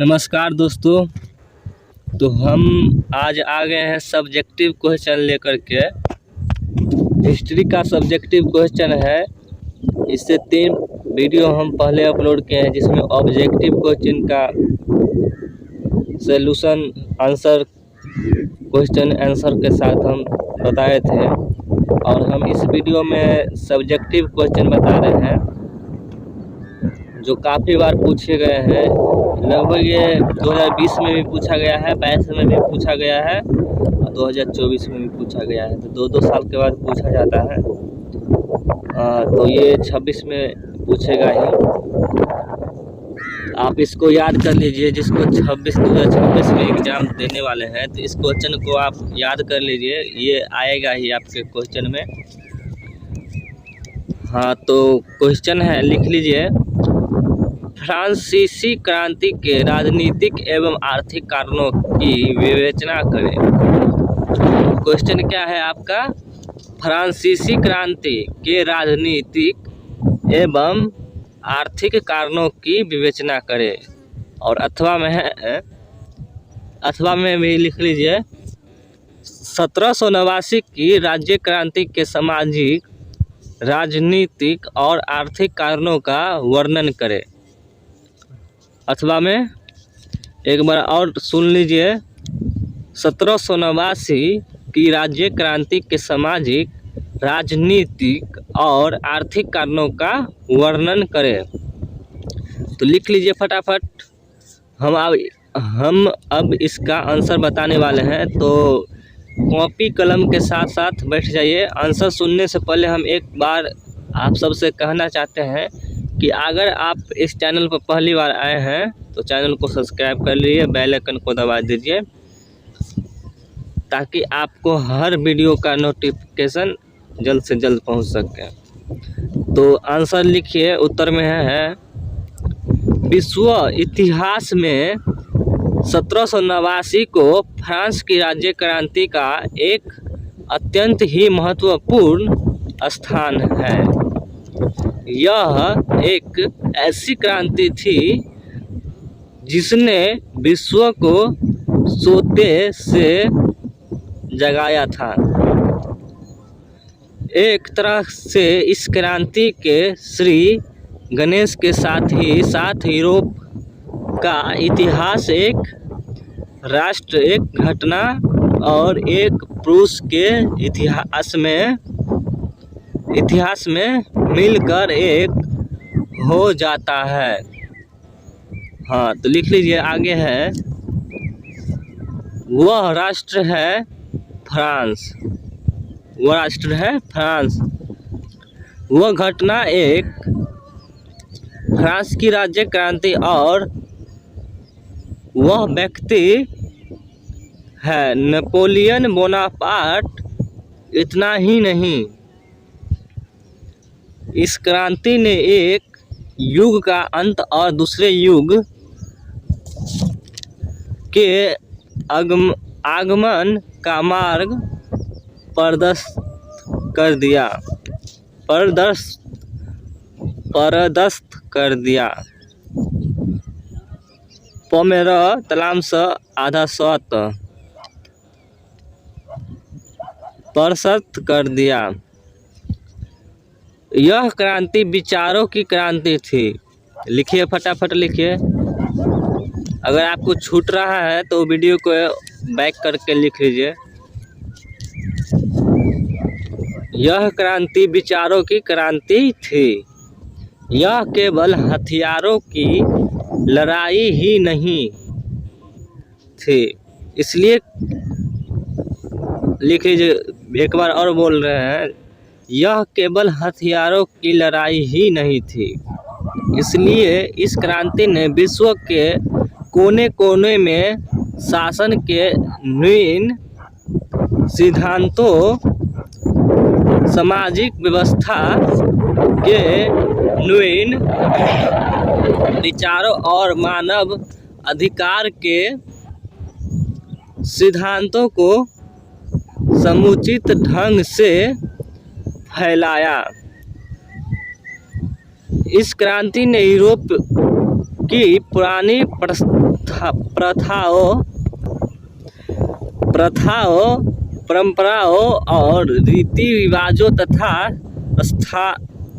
नमस्कार दोस्तों। तो हम आज आ गए हैं सब्जेक्टिव क्वेश्चन लेकर के। हिस्ट्री का सब्जेक्टिव क्वेश्चन है। इससे 3 वीडियो हम पहले अपलोड किए हैं, जिसमें ऑब्जेक्टिव क्वेश्चन का सॉल्यूशन आंसर क्वेश्चन आंसर के साथ हम बताए थे, और हम इस वीडियो में सब्जेक्टिव क्वेश्चन बता रहे हैं जो काफ़ी बार पूछे गए हैं। लगभग ये 2020 में भी पूछा गया है, 22 में भी पूछा गया है और 2024 में भी पूछा गया है। तो 2 साल के बाद पूछा जाता है। तो ये 26 में पूछेगा ही। आप इसको याद कर लीजिए, जिसको 2026 में एग्ज़ाम देने वाले हैं, तो इस क्वेश्चन को आप याद कर लीजिए, ये आएगा ही आपके क्वेश्चन में। हाँ, तो क्वेश्चन है, लिख लीजिए। फ्रांसीसी क्रांति के राजनीतिक एवं आर्थिक कारणों की विवेचना करें। क्वेश्चन क्या है आपका? फ्रांसीसी क्रांति के राजनीतिक एवं आर्थिक कारणों की विवेचना करें। और अथवा में भी लिख लीजिए, 1789 की राज्य क्रांति के सामाजिक, राजनीतिक और आर्थिक कारणों का वर्णन करें। अथवा में एक बार और सुन लीजिए, 1789 की राज्य क्रांति के सामाजिक, राजनीतिक और आर्थिक कारणों का वर्णन करें। तो लिख लीजिए फटाफट। हम अब इसका आंसर बताने वाले हैं, तो कॉपी कलम के साथ साथ बैठ जाइए। आंसर सुनने से पहले हम एक बार आप सबसे कहना चाहते हैं कि अगर आप इस चैनल पर पहली बार आए हैं तो चैनल को सब्सक्राइब कर लीजिए, बेल आइकन को दबा दीजिए, ताकि आपको हर वीडियो का नोटिफिकेशन जल्द से जल्द पहुंच सके। तो आंसर लिखिए। उत्तर में है विश्व इतिहास में 1789 को फ्रांस की राज्य क्रांति का एक अत्यंत ही महत्वपूर्ण स्थान है। यह एक ऐसी क्रांति थी जिसने विश्व को सोते से जगाया था। एक तरह से इस क्रांति के श्री गणेश के साथ यूरोप का इतिहास, एक राष्ट्र, एक घटना और एक पुरुष के इतिहास में मिलकर एक हो जाता है। हाँ, तो लिख लीजिए। आगे है, वह राष्ट्र है फ्रांस। वह राष्ट्र है फ्रांस। वह घटना एक फ्रांस की राज्य क्रांति और वह व्यक्ति है नेपोलियन बोनापार्ट। इतना ही नहीं, इस क्रांति ने एक युग का अंत और दूसरे युग के आगमन का मार्ग प्रशस्त कर दिया। पोमेरा तलाम से आधा सौत प्रशस्त कर दिया। यह क्रांति विचारों की क्रांति थी। लिखिए, फटाफट लिखिए। अगर आपको छूट रहा है तो वीडियो को बैक करके लिख लीजिए। यह क्रांति विचारों की क्रांति थी। यह केवल हथियारों की लड़ाई ही नहीं थी। इसलिए लिख लीजिए, एक बार और बोल रहे हैं, यह केवल हथियारों की लड़ाई ही नहीं थी। इसलिए इस क्रांति ने विश्व के कोने कोने में शासन के नवीन सिद्धांतों, सामाजिक व्यवस्था के नवीन विचारों और मानव अधिकार के सिद्धांतों को समुचित ढंग से फैलाया। इस क्रांति ने यूरोप की पुरानी प्रथाओं, परंपराओं और रीति रिवाजों तथा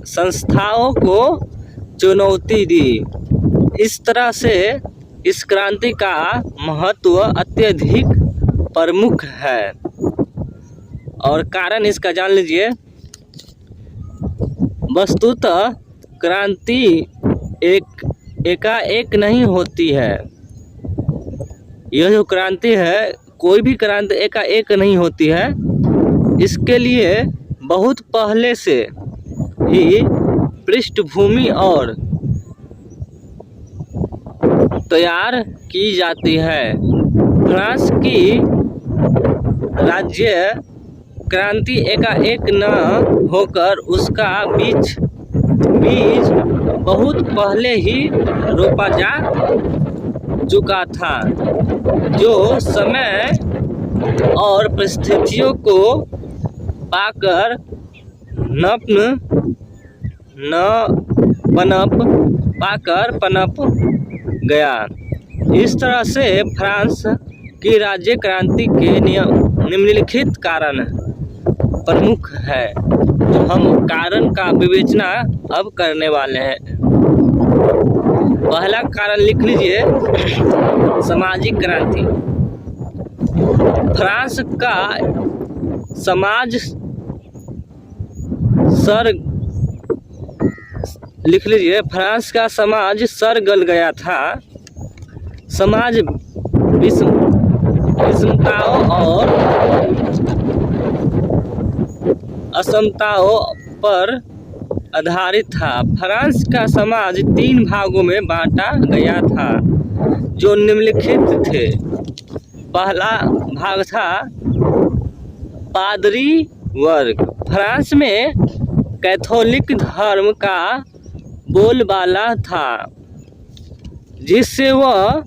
संस्थाओं को चुनौती दी। इस तरह से इस क्रांति का महत्व अत्यधिक प्रमुख है। और कारण इसका जान लीजिए। वस्तुतः क्रांति एकाएक नहीं होती है। यह जो क्रांति है, कोई भी क्रांति एकाएक नहीं होती है। इसके लिए बहुत पहले से ही पृष्ठभूमि और तैयार की जाती है। फ्रांस की राज्य क्रांति एकाएक न होकर उसका बीज बहुत पहले ही रोपा जा चुका था, जो समय और परिस्थितियों को पाकर पनप गया। इस तरह से फ्रांस की राज्य क्रांति के निम्नलिखित कारण प्रमुख है। तो हम कारण का विवेचना अब करने वाले हैं। पहला कारण लिख लीजिए, सामाजिक क्रांति। फ्रांस का समाज लिख लीजिए, फ्रांस का समाज सर गल गया था। समाज विषमताओं और असमताओं पर आधारित था। फ्रांस का समाज 3 भागों में बांटा गया था, जो निम्नलिखित थे। पहला भाग था पादरी वर्ग। फ्रांस में कैथोलिक धर्म का बोलबाला था, जिससे वह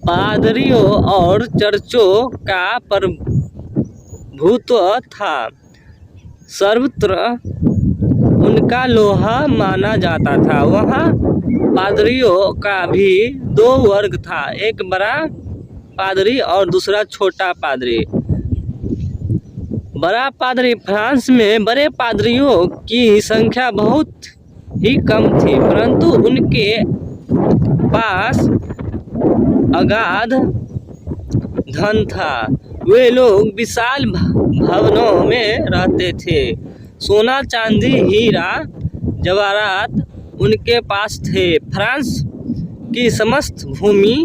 पादरियों और चर्चों का प्रभुत्व था। सर्वत्र उनका लोहा माना जाता था। वहाँ पादरियों का भी 2 वर्ग था, एक बड़ा पादरी और दूसरा छोटा पादरी। बड़ा पादरी, फ्रांस में बड़े पादरियों की संख्या बहुत ही कम थी, परंतु उनके पास अगाध धन था। वे लोग विशाल भवनों में रहते थे। सोना, चांदी, हीरा जवाहरात उनके पास थे। फ्रांस की समस्त भूमि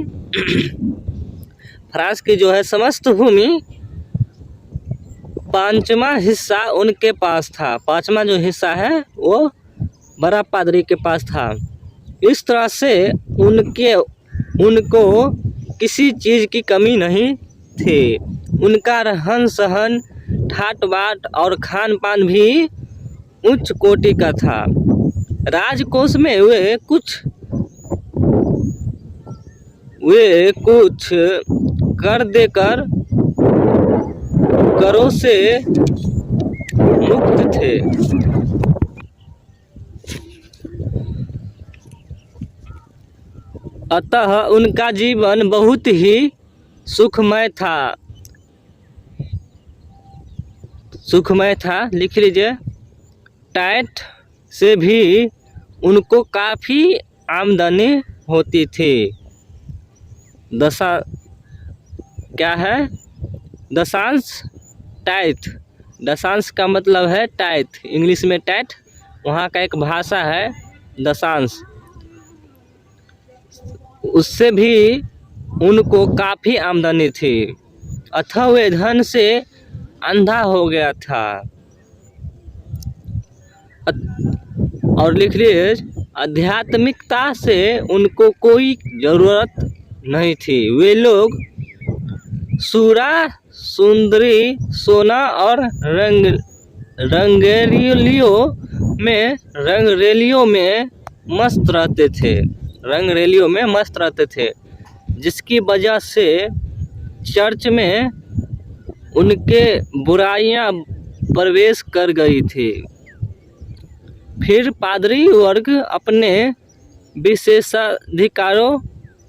5वां हिस्सा उनके पास था। 5वां जो हिस्सा है वो बड़ा पादरी के पास था। इस तरह से उनको किसी चीज़ की कमी नहीं थी। उनका रहन सहन, ठाट बाट और खान पान भी उच्च कोटि का था। राजकोष में वे कुछ कर देकर करों से मुक्त थे। अतः उनका जीवन बहुत ही सुखमय था। लिख लीजिए। टैक्स से भी उनको काफ़ी आमदनी होती थी। दशांश टैक्स। दशांश का मतलब है टैक्स, इंग्लिश में टैक्स। वहाँ का एक भाषा है दशांश। उससे भी उनको काफ़ी आमदनी थी। अतः वे धन से अंधा हो गया था। और लिख लीजिए, आध्यात्मिकता से उनको कोई ज़रूरत नहीं थी। वे लोग सूरा, सुंदरी, सोना और रंगरेलियों में मस्त रहते थे। जिसकी वजह से चर्च में उनके बुराइयां प्रवेश कर गई थी। फिर पादरी वर्ग अपने विशेषाधिकारों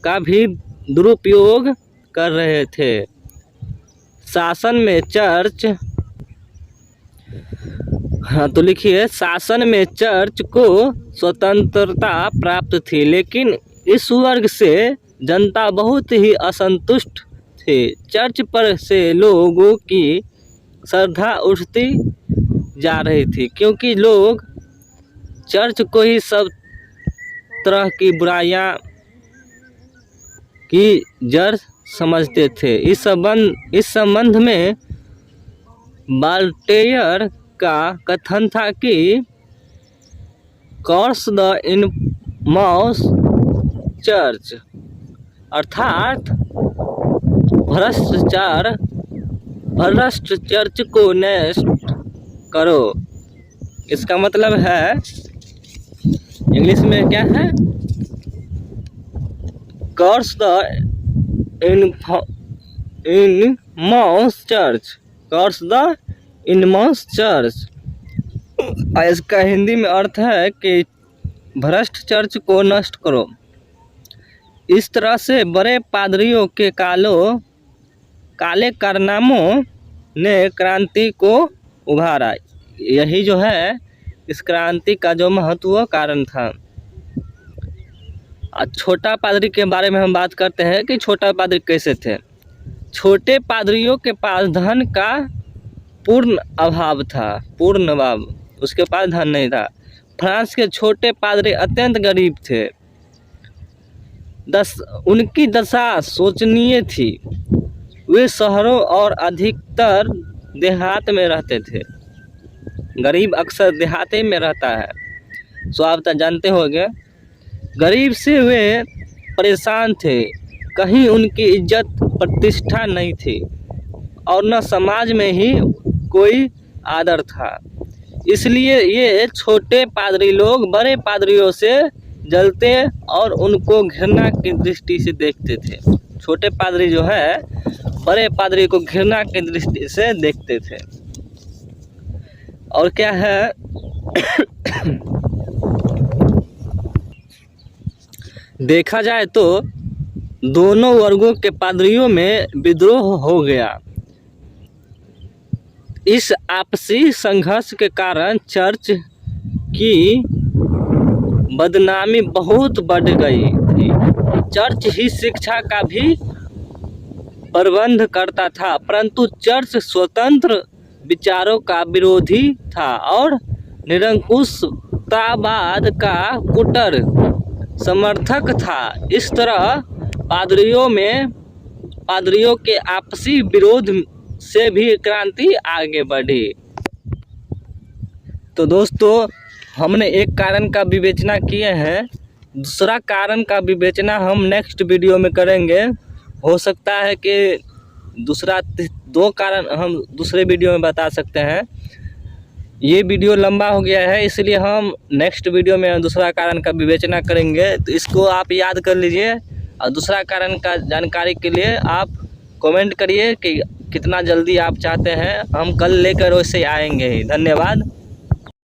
का भी दुरुपयोग कर रहे थे। शासन में चर्च, हाँ तो लिखिए, शासन में चर्च को स्वतंत्रता प्राप्त थी, लेकिन इस वर्ग से जनता बहुत ही असंतुष्ट थे। चर्च पर से लोगों की श्रद्धा उठती जा रही थी, क्योंकि लोग चर्च को ही सब तरह की बुराइयां की जड़ समझते थे। इस संबंध में वॉल्टेयर का कथन था कि कर्स द इनमॉस चर्च, अर्थात भ्रष्ट चर्च को नष्ट करो। इसका मतलब है, इंग्लिश में क्या है, curse the inmost church, curse the inmost church. इसका हिंदी में अर्थ है कि भ्रष्ट चर्च को नष्ट करो। इस तरह से बड़े पादरियों के काले कारनामों ने क्रांति को उभारा। यही जो है इस क्रांति का जो महत्व कारण था। छोटा पादरी के बारे में हम बात करते हैं कि छोटा पादरी कैसे थे। छोटे पादरियों के पास धन का पूर्ण अभाव था, उसके पास धन नहीं था। फ्रांस के छोटे पादरी अत्यंत गरीब थे। उनकी दशा शोचनीय थी। वे शहरों और अधिकतर देहात में रहते थे। गरीब अक्सर देहाते में रहता है, सो आप तो जानते होंगे। गरीब से वे परेशान थे। कहीं उनकी इज्जत प्रतिष्ठा नहीं थी और न समाज में ही कोई आदर था। इसलिए ये छोटे पादरी लोग बड़े पादरियों से जलते और उनको घृणा की दृष्टि से देखते थे। छोटे पादरी जो है बड़े पादरी को घृणा की दृष्टि से देखते थे। और क्या है, देखा जाए तो दोनों वर्गों के पादरियों में विद्रोह हो गया। इस आपसी संघर्ष के कारण चर्च की बदनामी बहुत बढ़ गई थी। चर्च ही शिक्षा का भी प्रबंध करता था, परंतु चर्च स्वतंत्र विचारों का विरोधी था और निरंकुशतावाद का कट्टर समर्थक था। इस तरह पादरियों के आपसी विरोध से भी क्रांति आगे बढ़ी। तो दोस्तों, हमने एक कारण का विवेचना किए हैं, दूसरा कारण का विवेचना हम नेक्स्ट वीडियो में करेंगे। हो सकता है कि दो कारण हम दूसरे वीडियो में बता सकते हैं। ये वीडियो लंबा हो गया है, इसलिए हम नेक्स्ट वीडियो में दूसरा कारण का विवेचना करेंगे। तो इसको आप याद कर लीजिए और दूसरा कारण का जानकारी के लिए आप कमेंट करिए कि कितना जल्दी आप चाहते हैं, हम कल लेकर वैसे आएंगे ही। धन्यवाद।